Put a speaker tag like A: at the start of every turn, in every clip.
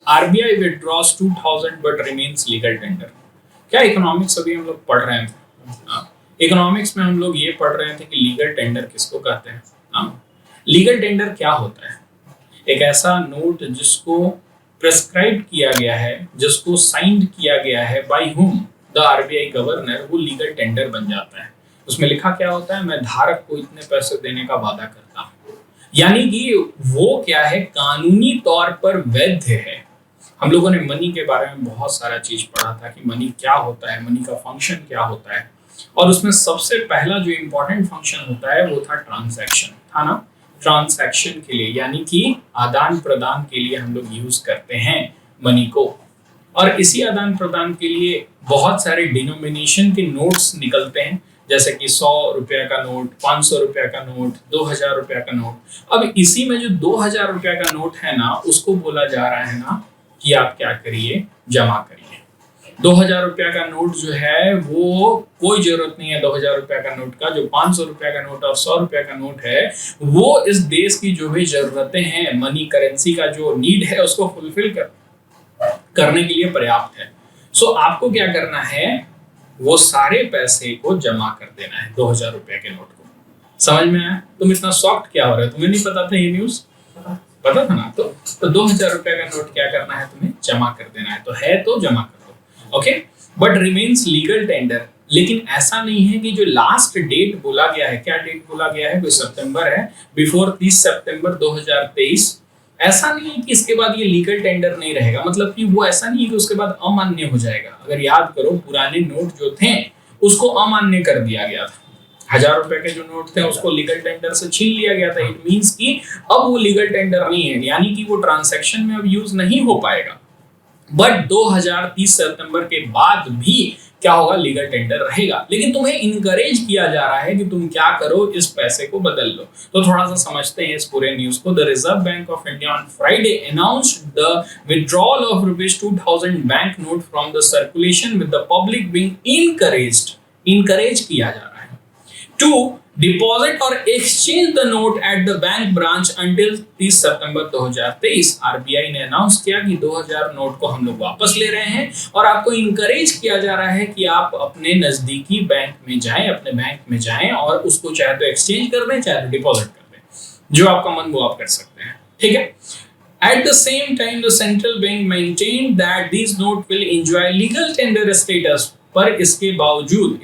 A: RBI withdraws 2000 but remains legal tender. क्या economics अभी हम लोग पढ़ रहे थे? इकोनॉमिक्स में हम लोग ये पढ़ रहे थे कि लीगल टेंडर किसको कहते हैं। लीगल टेंडर क्या होता है? एक ऐसा नोट जिसको प्रेस्क्राइब किया गया है, जिसको साइंड किया गया है by whom, the RBI governor, वो लीगल टेंडर बन जाता है। उसमें लिखा क्या होता है? मैं धारक को इतने पैसे देने का वादा करता हूँ। यानी कि वो क्या है, कानूनी तौर पर वैध है। हम लोगों ने मनी के बारे में बहुत सारा चीज पढ़ा था कि मनी क्या होता है, मनी का फंक्शन क्या होता है, और उसमें सबसे पहला जो इम्पोर्टेंट फंक्शन होता है वो था ट्रांजैक्शन, था ना। ट्रांजैक्शन के लिए, यानी कि आदान प्रदान के लिए हम लोग यूज करते हैं मनी को। और इसी आदान प्रदान के लिए बहुत सारे डिनोमिनेशन के नोट्स निकलते हैं, जैसे कि 100 रुपया का नोट, 500 रुपया का नोट, 2000 रुपया का नोट। अब इसी में जो 2000 रुपया का नोट है ना, उसको बोला जा रहा है ना कि आप क्या करिए, जमा करिए। 2000 रुपया का नोट जो है वो कोई जरूरत नहीं है 2000 रुपया का नोट का। जो 500 रुपया का नोट और 100 रुपया का नोट है वो इस देश की जो भी जरूरतें हैं, मनी करेंसी का जो नीड है उसको फुलफिल करने के लिए पर्याप्त है। सो आपको क्या करना है, वो सारे पैसे को जमा कर देना है 2000 रुपया के नोट को। समझ में आया? तुम इतना शॉक्ड क्या हो रहे हो? तुम्हें नहीं पता था ये न्यूज? पता था ना। तो 2000 रुपया का नोट क्या करना है, तुम्हें जमा कर देना है। तो जमा कर दो, okay. But remains legal tender. लेकिन ऐसा नहीं है कि जो लास्ट डेट बोला गया है, क्या डेट बोला गया है, कोई सितंबर है, बिफोर 30 सितंबर 2023। ऐसा नहीं है कि इसके बाद ये लीगल टेंडर नहीं रहेगा, मतलब कि वो ऐसा नहीं है कि उसके बाद अमान्य हो जाएगा। अगर याद करो, पुराने नोट जो थे उसको अमान्य कर दिया गया था। 1000 रुपए के जो नोट थे उसको लीगल टेंडर से छीन लिया गया था। इट मींस कि अब वो लीगल टेंडर नहीं है, यानी कि वो ट्रांजैक्शन में अब यूज नहीं हो पाएगा। बट 2030 सितंबर के बाद भी क्या होगा, लीगल टेंडर रहेगा। लेकिन तुम्हें इनकरेज किया जा रहा है कि तुम क्या करो, इस पैसे को बदल लो। तो थोड़ा सा समझते हैं इस पूरे न्यूज को। The reserve bank of India on Friday announced the withdrawal of ₹2000 bank note from the circulation with the public being encourage किया जा रहा है टू डिपॉजिट और exchange the note at the bank branch until 30 September 2023। RBI ने announce किया कि 2000 note को हम लोग वापस ले रहे हैं और आपको इनकरेज किया जा रहा है कि आप अपने नजदीकी बैंक में जाएं, अपने बैंक में जाएं और उसको चाहे तो एक्सचेंज कर दें, चाहे तो डिपॉजिट कर दें। जो आपका मन वो आप कर सकते हैं, ठीक है। At the same time, the central bank maintained that these notes will enjoy legal tender status। पर इसके बावजूद,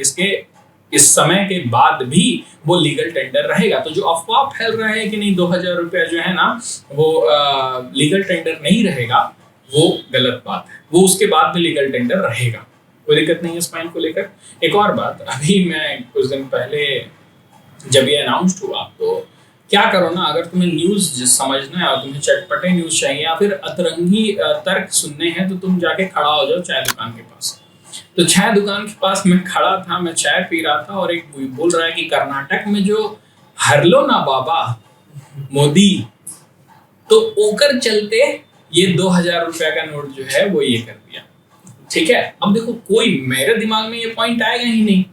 A: इस समय के बाद भी वो लीगल टेंडर रहेगा। तो जो अफवाह फैल रहा है कि नहीं 2000 रुपया जो है ना वो लीगल टेंडर नहीं रहेगा, वो गलत बात है। वो उसके बाद भी लीगल टेंडर रहेगा, कोई दिक्कत नहीं है इस पॉइंट को लेकर। एक और बात, अभी मैं कुछ दिन पहले जब ये अनाउंस्ड हुआ, तो क्या करो ना, अगर तुम्हें न्यूज समझना है और तुम्हें चटपटे न्यूज चाहिए या फिर अतरंगी तर्क सुनने हैं, तो तुम जाके खड़ा हो जाओ चाय दुकान के पास। तो चाय दुकान के पास मैं खड़ा था, मैं चाय पी रहा था और एक बोल रहा है कि कर्नाटक में जो हरलो ना बाबा मोदी, तो ओकर चलते ये 2000 रुपया का नोट जो है वो ये कर दिया, ठीक है। अब देखो, कोई मेरे दिमाग में ये पॉइंट आएगा ही नहीं,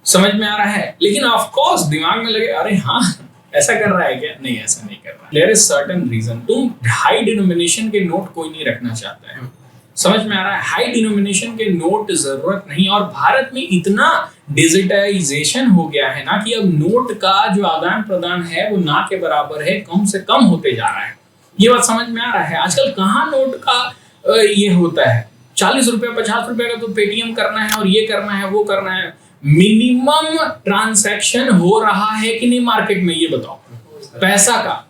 A: समझ में आ रहा है। लेकिन ऑफ कोर्स दिमाग में लगे, अरे हाँ ऐसा कर रहा है क्या? नहीं, ऐसा नहीं कर रहा है। There is certain reason. तुम हाई डिनोमिनेशन के नोट कोई नहीं रखना चाहता है, समझ में आ रहा है। हाई डिनोमिनेशन के नोट जरूरत नहीं। और भारत में इतना डिजिटाइजेशन हो गया है ना कि अब नोट का जो आदान प्रदान है वो ना के बराबर है, कम से कम होते जा रहा है। ये बात समझ में आ रहा है। आजकल कहाँ नोट का ये होता है, 40 रुपया 50 रुपया का तो पेटीएम करना है और ये करना है वो करना है। मिनिमम ट्रांसैक्शन हो रहा है कि नहीं मार्केट में, ये बताओ, पैसा का,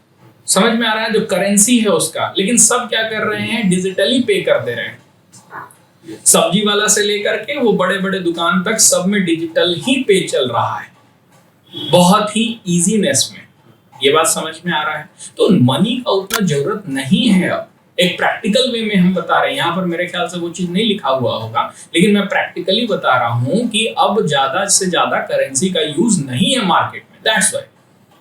A: समझ में आ रहा है, जो करेंसी है उसका। लेकिन सब क्या कर रहे हैं, डिजिटली पे कर दे रहे हैं। सब्जी वाला से लेकर के वो बड़े बड़े दुकान तक सब में डिजिटल ही पे चल रहा है, बहुत ही इजीनेस में। ये बात समझ में आ रहा है। तो मनी का उतना जरूरत नहीं है। अब एक प्रैक्टिकल वे में हम बता रहे हैं, यहाँ पर मेरे ख्याल से वो चीज नहीं लिखा हुआ होगा, लेकिन मैं प्रैक्टिकली बता रहा हूं कि अब ज्यादा से ज्यादा करेंसी का यूज नहीं है मार्केट में, दैट्स व्हाई,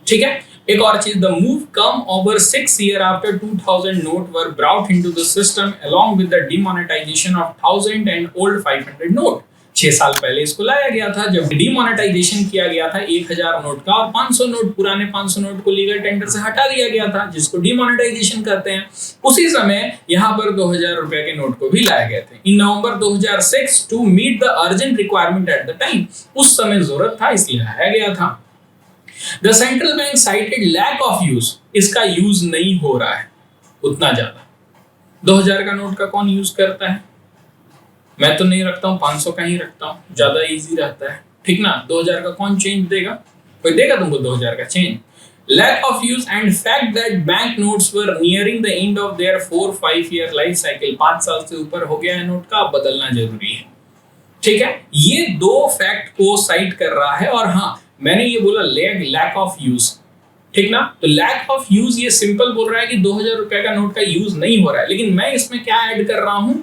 A: ठीक है। एक और चीज, the move come over 6 years after 2000 note were brought into the system along with the demonetisation of 1000 and old 500 note. 6 साल पहले इसको लाया गया था जब डिमोनेटाइजेशन किया गया था 1000 नोट का, और 500 नोट, पुराने 500 नोट को लीगल टेंडर से हटा दिया गया था, जिसको डिमोनेटाइजेशन कहते हैं। उसी समय यहाँ पर 2000 रुपए के नोट को भी लाए गए थे in November 2006 to meet the urgent requirement at the time. उस समय जरूरत था इसलिए लाया गया था। The central bank cited lack of use, इसका यूज नहीं हो रहा है उतना ज्यादा। 2000 का नोट का कौन यूज करता है? मैं तो नहीं रखता हूँ, 500 का ही रखता हूँ, ज्यादा इजी रहता है, ठीक ना। 2000 का कौन चेंज देगा? कोई देगा तुमको 2000 का change? Lack of use and fact that bank notes were nearing the end of their 4-5 year life cycle, 5 साल से ऊपर हो गया है नोट का, अब बदलना जरूरी है, ठीक है। ये दो फैक्ट को साइट कर रहा है। और हाँ, मैंने ये बोला लैक ऑफ यूज, ठीक ना। तो लैक ऑफ यूज ये सिंपल बोल रहा है कि 2000 रुपए का नोट का यूज नहीं हो रहा है, लेकिन मैं इसमें क्या ऐड कर रहा हूं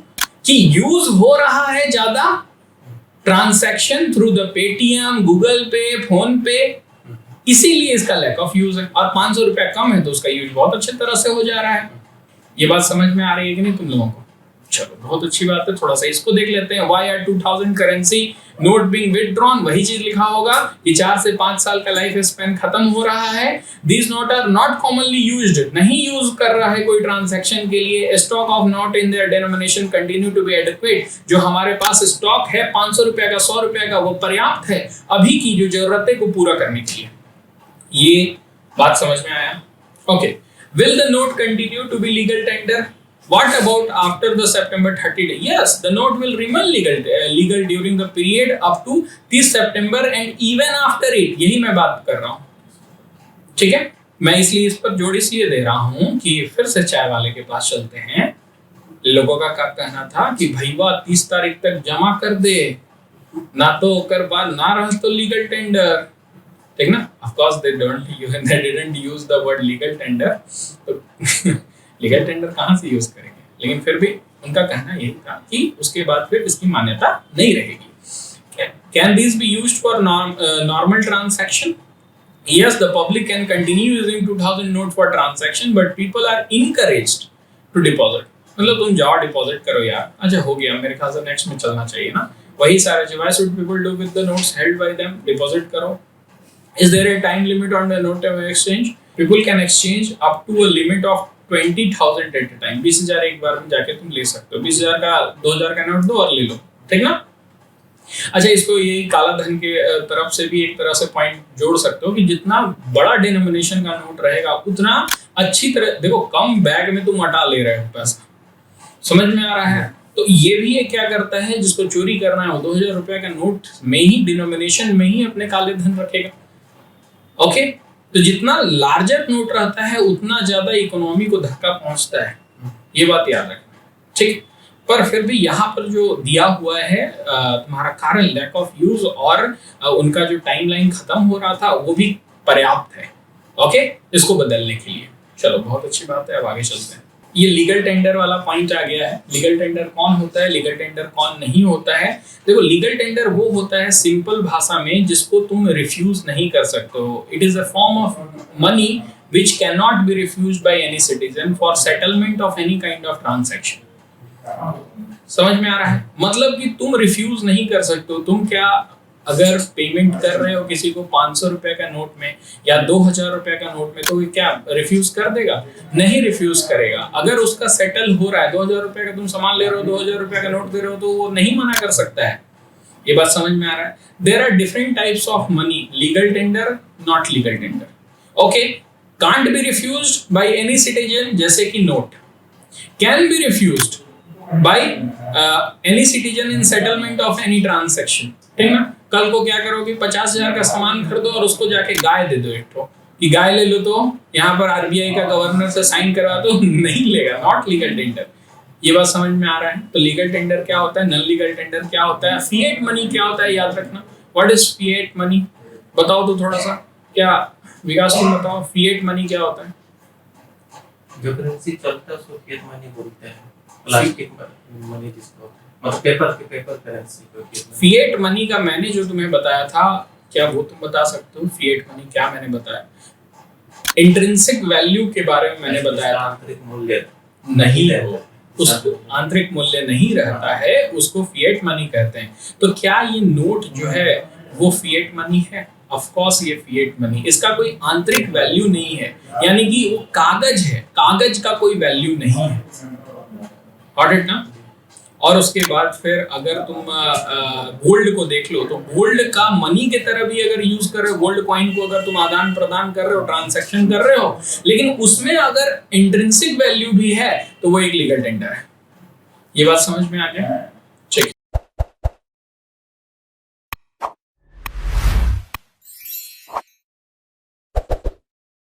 A: कि यूज हो रहा है ज्यादा, transaction through the Paytm, Google पे, फोन पे, इसीलिए इसका लैक ऑफ यूज है। और 500 रुपया कम है तो उसका यूज बहुत अच्छे तरह से हो जा रहा है। ये बात समझ में आ रही है कि नहीं तुम लोगों को? चलो बहुत अच्छी बात है, थोड़ा सा इसको देख लेते हैं। Why are 2000 currency note being withdrawn? वही चीज लिखा होगा कि 4 से 5 साल का लाइफ स्पैन खत्म हो रहा है। These note are not commonly used, नहीं यूज कर रहा है कोई ट्रांजैक्शन के लिए। Stock of note in their denomination continue to be adequate, जो हमारे पास स्टॉक है 500 रुपए का, 100 रुपए का, वो पर्याप्त है अभी की जो जरूरतें को पूरा करने के लिए। ये बात समझ में आया? Okay. Will the note continue to be legal tender? What about after the September 30 day? Yes, the note will remain legal during the period up to 30 September and even after it. यही मैं बात कर रहा हूँ, ठीक है। मैं इसलिए इस पर जोड़ इसलिए दे रहा हूँ कि फिर से चाय वाले के पास चलते हैं। लोगों का क्या कहना था कि भैया 30 तारीख तक जमा कर दे, ना तो कर बाद ना रह तो लीगल टेंडर, ठीक ना। Of course they didn't use the word legal tender, तो लीगल टेंडर कहाँ से यूज करेंगे, लेकिन फिर भी उनका कहना यही था कि उसके बाद फिर इसकी मान्यता नहीं रहेगी। Can these be used for normal transaction? Yes, the public can continue using 2000 note for transaction, but people are encouraged to deposit. मतलब तुम जाओ डिपॉजिट करो यार, अच्छा हो गया, मेरे ख्याल से नेक्स्ट में चलना चाहिए ना, वही सारे जो why should people do with the notes held by them? Deposit करो। Is there a time limit on the note exchange? People can exchange up to a limit of 20,000 at time. 20,000 एक बार में जाके तुम ले सकते हो। 20,000 का 2,000 का नोट दो और ले लो, ठीक ना। अच्छा, इसको यही काला धन के तरफ से भी एक तरह से पॉइंट जोड़ सकते हो कि जितना बड़ा डिनोमिनेशन का नोट रहेगा उतना अच्छी तरह, देखो कम बैग में तुम हटा ले रहे हो पैसा, समझ में आ रहा है। तो ये भी ये क्या करता है, जिसको चोरी करना है वो 2000 रुपए का नोट में ही, डिनोमिनेशन में ही अपने काले धन रखेगा। ओके, तो जितना लार्जर नोट रहता है उतना ज्यादा इकोनॉमी को धक्का पहुंचता है, ये बात याद रखना, ठीक। पर फिर भी यहाँ पर जो दिया हुआ है तुम्हारा कारण लैक ऑफ यूज और उनका जो टाइमलाइन खत्म हो रहा था वो भी पर्याप्त है, ओके, इसको बदलने के लिए। चलो बहुत अच्छी बात है, अब आगे चलते हैं। ये लीगल टेंडर वाला पॉइंट आ गया है। लीगल टेंडर कौन होता है, लीगल टेंडर कौन नहीं होता है। देखो लीगल टेंडर वो होता है सिंपल भाषा में जिसको तुम रिफ्यूज नहीं कर सकते हो। It is a form of money which cannot be refused by any citizen for settlement of any kind of transaction। समझ में आ रहा है? मतलब कि तुम रिफ्यूज नहीं कर सकते हो। तुम क्या अगर पेमेंट कर रहे हो किसी को 500 रुपए का नोट में या 2000 रुपए का नोट में, तो क्या रिफ्यूज कर देगा? नहीं रिफ्यूज करेगा। अगर उसका सेटल हो रहा है, 2000 रुपए का तुम सामान ले रहे हो, 2000 रुपए का नोट दे रहे हो, तो वो नहीं मना कर सकता है। ये बात समझ में आ रहा है? There are different types of money, legal tender, not legal tender. Okay, can't be refused by any citizen, जैसे कि note. Can be refused by any citizen in settlement of any transaction, ठीक ना। कल को क्या करोगे, 50,000 का सामान खरीदो और उसको जाके गाय दे दो एक ठो, कि गाय ले लो, तो यहाँ पर आरबीआई का गवर्नर से साइन करवा दो, नहीं लेगा, नॉट लीगल टेंडर। ये बात समझ में आ रहा है? तो लीगल टेंडर क्या होता है, नॉन लीगल टेंडर क्या होता है, फिएट मनी क्या होता है, याद रखना। व्हाट इज फिएट मनी, बताओ तो थोड़ा सा, क्या विकास तुम बताओ, फिएट मनी क्या होता है?
B: जो करेंसी चलता है उसको फिएट मनी बोलते हैं। प्लास्टिक मनी जिसको मतलब पेपर करेंसी को
A: फिएट मनी का मैंने जो तुम्हें बताया था, क्या वो तुम बता सकते हो? फिएट मनी क्या मैंने बताया? इंट्रिंसिक वैल्यू के बारे में मैंने बताया था।
B: आंतरिक मूल्य
A: नहीं है, उसको आंतरिक मूल्य नहीं रहता है, उसको फिएट मनी कहते हैं। तो क्या ये नोट जो है वो फिएट मनी है? ऑफ कोर्स ये फिएट मनी, इसका कोई आंतरिक वैल्यू नहीं है, यानी कि वो कागज है, कागज का कोई वैल्यू नहीं है। गॉट इट ना? और उसके बाद फिर अगर तुम गोल्ड को देख लो, तो गोल्ड का मनी की तरह भी अगर यूज कर रहे हो, गोल्ड कॉइन को अगर तुम आदान प्रदान कर रहे हो, ट्रांसैक्शन कर रहे हो, लेकिन उसमें अगर इंट्रिंसिक वैल्यू भी है तो वो एक लीगल टेंडर है। ये बात समझ में आ गया?